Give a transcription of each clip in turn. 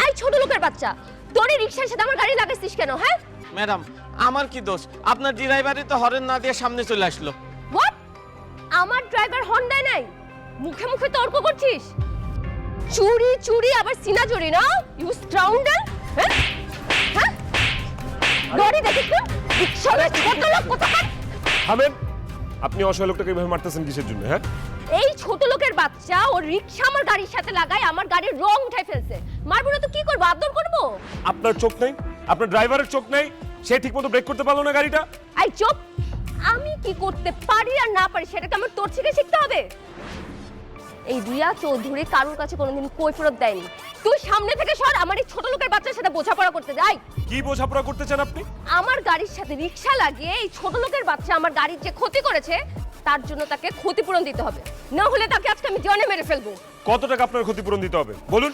এই ছোট লোকের বাচ্চা, তোর এই রিকশার সাথে আমার গাড়ি লাগাইছিস কেন? হ্যাঁ ম্যাডাম, আমার কি দোষ? আপনার ড্রাইভারই তো হরেন না দিয়ে সামনে চলে আসলো। হোয়াট? আমার ড্রাইভার হর্ন দেয় নাই? মুখে মুখে তর্ক করছিস? চুরি চুরি আবার সিনা চুরি না? ইউ স্কাউন্ডার! হ্যাঁ হ্যাঁ, গাড়ি দেখিস না? রিকশাওয়ালা ছোট লোক কোথাকার! থামেন। আপনি অসহায় লোকটাকে এইভাবে মারতেছেন কিসের জন্য? হ্যাঁ, এই ছোট লোকের বাচ্চা ওর রিকশা আমার গাড়ির সাথে লাগায় আমার গাড়ির রং উঠাই ফেলছে। মারবো না তো কি করবো? আদর করবো? আপনার চোখ নেই? আপনার ড্রাইভারের চোখ নেই? সে ঠিকমতো ব্রেক করতে পারলো না গাড়িটা। এই চুপ! আমি কি করতে পারি আর না পারি সেটাকে আমার তোর থেকে শিখতে হবে? এই রিয়া চৌধুরী কারোর কাছে কোনোদিন কৈফিয়ত দেয়নি। তুই সামনে থেকে সর, আমার এই ছোট লোকের বাচ্চার সাথে বোঝাপড়া করতে যাই। কি বোঝাপড়া করতে চান আপনি? আমার গাড়ির সাথে রিকশা লাগিয়ে এই ছোট লোকের বাচ্চা আমার গাড়ির যে ক্ষতি করেছে তার জন্য তাকে ক্ষতিপূরণ দিতে হবে, না হলে তাকে আজকে আমি জানে মেরে ফেলবো। কত টাকা আপনার ক্ষতিপূরণ দিতে হবে বলুন?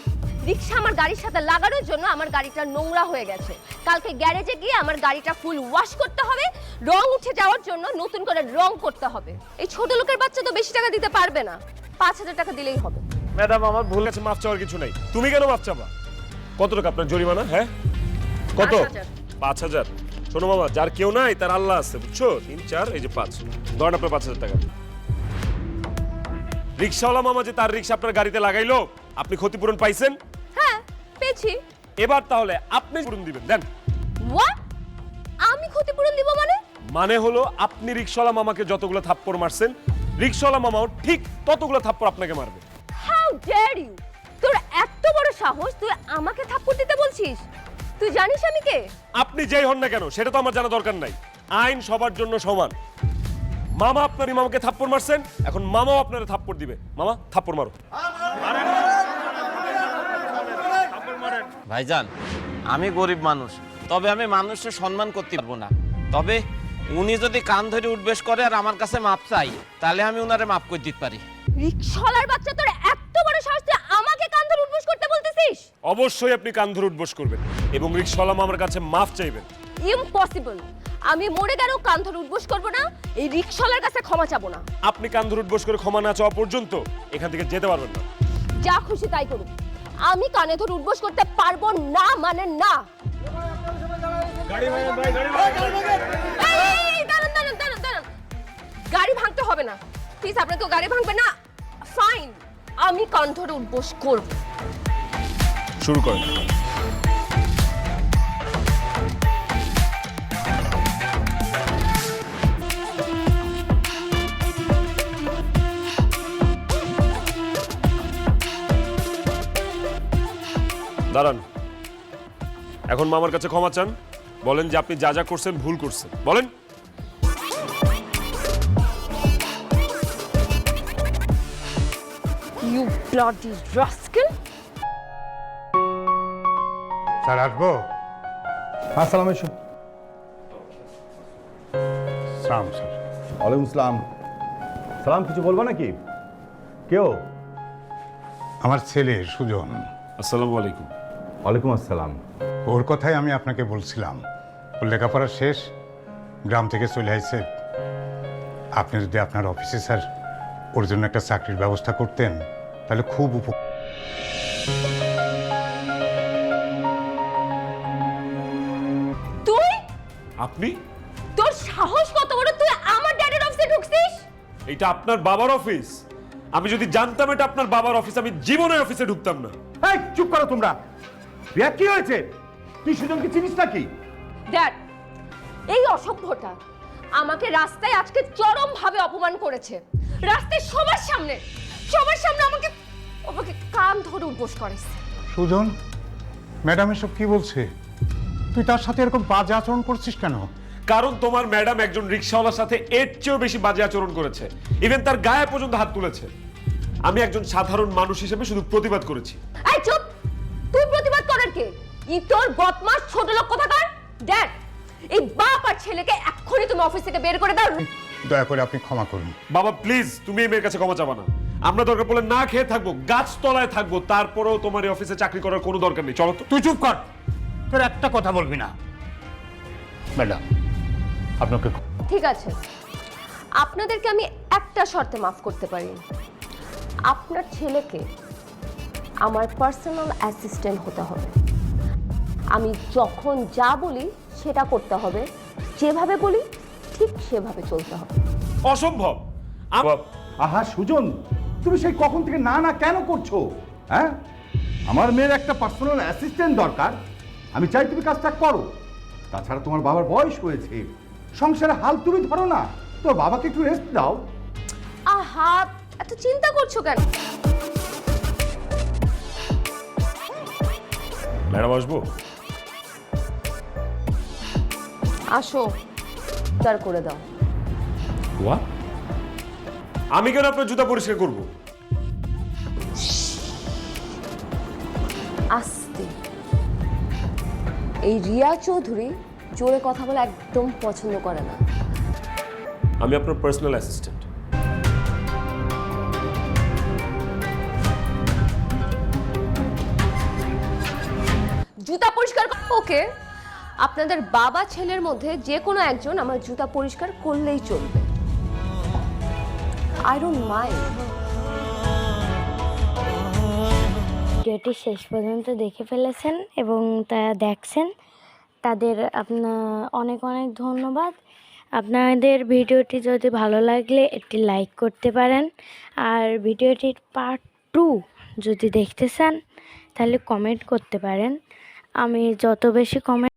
রিকশা আমার গাড়ির সাথে লাগানোর জন্য আমার গাড়িটা নোংরা হয়ে গেছে। কালকে গ্যারেজে গিয়ে আমার গাড়িটা ফুল ওয়াশ করতে হবে, রং উঠে যাওয়ার জন্য নতুন করে রং করতে হবে। এই ছোট লোকের বাচ্চা তো বেশি টাকা দিতে পারবে না, 5,000 টাকা দিলেই হবে। ম্যাডাম, আমার ভুল আছে, মাফ চাওয়ার কিছু নাই। তুমি কেন মাফ চাবা? কত টাকা আপনার জরিমানা? হ্যাঁ কত? 5,000। 5,000? শোনো মামা, যার কেউ নাই তার আল্লাহ আছে, বুঝছো? 3, 4, এই যে 5, ধরেন আপনার 5,000 টাকা। রিক্সাওয়ালা মামা যে তার রিক্সা আপনার গাড়িতে লাগাইলো, আপনি ক্ষতিপূরণ পাইছেন? হ্যাঁ পেয়েছি। এবার তাহলে আপনি পূরণ দিবেন, দেন। হোয়াট? আমি ক্ষতিপূরণ দিব মানে? মানে হলো আপনি রিক্সাওয়ালা মামাকে যতগুলো থাপ্পড় মারছেন, রিক্সাওয়ালা মামাও ঠিক ততগুলো থাপ্পড় আপনাকে মারবে। How dare you! তোর এত বড় সাহস, তুই আমাকে থাপ্পড় দিতে বলছিস? তুই জানিস আমি কে? আপনি যেই হন না কেন সেটা তো আমার জানা দরকার নাই। আইন সবার জন্য সমান। মামা আপনার ইমামকে থাপ্পড় মারছেন, এখন মামাও আপনারা থাপ্পড় দিবে। মামা, থাপ্পড় মারো। ভাইজান, আমি গরিব মানুষ, তবে আমি মানুষের সম্মান করতে পারবো না। তবে উনি যদি কান ধরে উঠবেশ করে আর আমার কাছে মাপ চাই, তাহলে আমি উনারে মাপ করে দিতে পারি। রিকশাওয়ালার বাচ্চা, তোর এত বড় সাহস, তুই আমাকে কান ধরে উঠবোস করতে বলতেছিস? অবশ্যই আপনি কান ধরে উঠবোস করবেন এবং রিক্সাওয়ালা মামার কাছে মাফ চাইবেন। ইম্পসিবল! আমি মরে গেলেও কান ধরে উঠবোস করবো না, এই রিকশাওয়ালার কাছে ক্ষমা চাবো না। আপনি কান ধরে উঠবোস করে ক্ষমা না চাওয়া পর্যন্ত এখান থেকে যেতে পারবেন না। যা খুশি তাই করুক, আমি কানে ধরে উঠবোস করতে পারবো না, মানে না। এই, দাঁড়ান, দাঁড়ান, দাঁড়ান, দাঁড়ান। গাড়ি ভাঙতে হবে না প্লিজ, আপনাকে গাড়ি ভাঙবে না। ফাইন, আমি কান ধরে উঠবোস করব। শুরু করেন। দাঁড়ান। এখন মামার কাছে ক্ষমা চান, বলেন যে আপনি যা যা করছেন ভুল করছেন, বলেন। You bloody rascal! স্যার আসবো? আসসালামু আলাইকুম। সালাম স্যার। ওয়ালাইকুম সালাম। সালাম, কিছু বলবো নাকি? কেউ? আমার ছেলে সুজন। আসসালামু আলাইকুম। ওয়ালাইকুম আসসালাম। ওর কথাই আমি আপনাকে বলছিলাম। ওর লেখাপড়া শেষ, গ্রাম থেকে চলে আসছে। আপনি যদি আপনার অফিসে স্যার ওর জন্য একটা চাকরির ব্যবস্থা করতেন তাহলে খুব তুই? আপনি? তোর সাহস কত বড়, তুই আমার ড্যাডির অফিসে ঢুকছিস? এটা আপনার বাবার অফিস? আমি যদি জানতাম এটা আপনার বাবার অফিস, আমি জীবনে অফিসে ঢুকতাম না। এই চুপ করো তোমরা। রিয়া, কি হয়েছে? তুই সুজনকে চিনিস নাকি? ড্যাড, এই অসভ্যটা আমাকে রাস্তায় আজকে চরম ভাবে অপমান করেছে। রাস্তায় সবার সামনে আমাকে আমাকে কান ধরে উঠবোস করেছে। সুজন, ম্যাডাম এসব কি বলছে? তুই তার সাথে এরকম বাজে আচরণ করছিস কেন? কারণ তোমার ম্যাডাম একজন রিক্সাওয়ালার সাথে এর চেয়েও বেশি বাজে আচরণ করেছে, ইভেন তার গায়ে পর্যন্ত হাত তুলেছে। আমি একজন সাধারণ মানুষ হিসেবে শুধু প্রতিবাদ করেছি। এই চুপ! তুই প্রতিবাদ করার কে? ই তোর বদমাশ ছোট লোক কোথাকার! ড্যাড, এই বাপ আর ছেলেকে এক্ষুনি তুমি অফিস থেকে বের করে দাও। দয়া করে আপনি ক্ষমা করুন। বাবা প্লিজ, তুমি এই মেয়ের কাছে ক্ষমা চাবা না। আমরা দরকার পড়লে না খেয়ে থাকবো, গাছতলায় থাকবো, তারপরেও তোমার এই অফিসে চাকরি করার কোনো দরকার নেই। চলো তো। তুই চুপ কর, তোর একটা কথা বলবি না। ম্যাডাম, আপনাকে ঠিক আছে, আপনাদেরকে আমি একটা শর্তে মাফ করতে পারি। আপনার ছেলেকে আমার পার্সোনাল অ্যাসিস্ট্যান্ট হতে হবে। আমি যখন যা বলি সেটা করতে হবে, যেভাবে বলি ঠিক সেভাবে চলতে হবে। অসম্ভব। আহা সুজন, তুমি সেই কখন থেকে না না কেন করছো? হ্যাঁ, আমার মেয়ের একটা পার্সোনাল অ্যাসিস্ট্যান্ট দরকার, আমি চাই তুমি কাজটা করো। তাছাড়া তোমার বাবার বয়স হয়েছে, সংসারে হাল তুমি ধরো না, তোর বাবাকে একটু রেস্ট দাও। আহা, এত চিন্তা করছো কেন? ম্যাডাম আসবো? আসো, তার করে দাও। ওয়া, আমি কেন আপনার জুতা পরিষ্কার করব? আস্তে। এই রিয়া চৌধুরী জোরে কথা বলে একদম পছন্দ করে না। আমি আপনার পার্সোনাল অ্যাসিস্ট্যান্ট। জুতা পরিষ্কার ওকে, আপনাদের বাবা ছেলের মধ্যে যে কোনো একজন আমার জুতা পরিষ্কার করলেই চলবে। I don't mind. ভিডিওটি শেষ পর্যন্ত দেখে ফেলেছেন এবং তা দেখছেন, তাদের অনেক অনেক ধন্যবাদ। আপনাদের ভিডিওটি যদি ভালো লাগলে একটি লাইক করতে পারেন, আর ভিডিওটির পার্ট 2 যদি দেখতে চান তাহলে কমেন্ট করতে পারেন। আমি যত বেশি কমেন্ট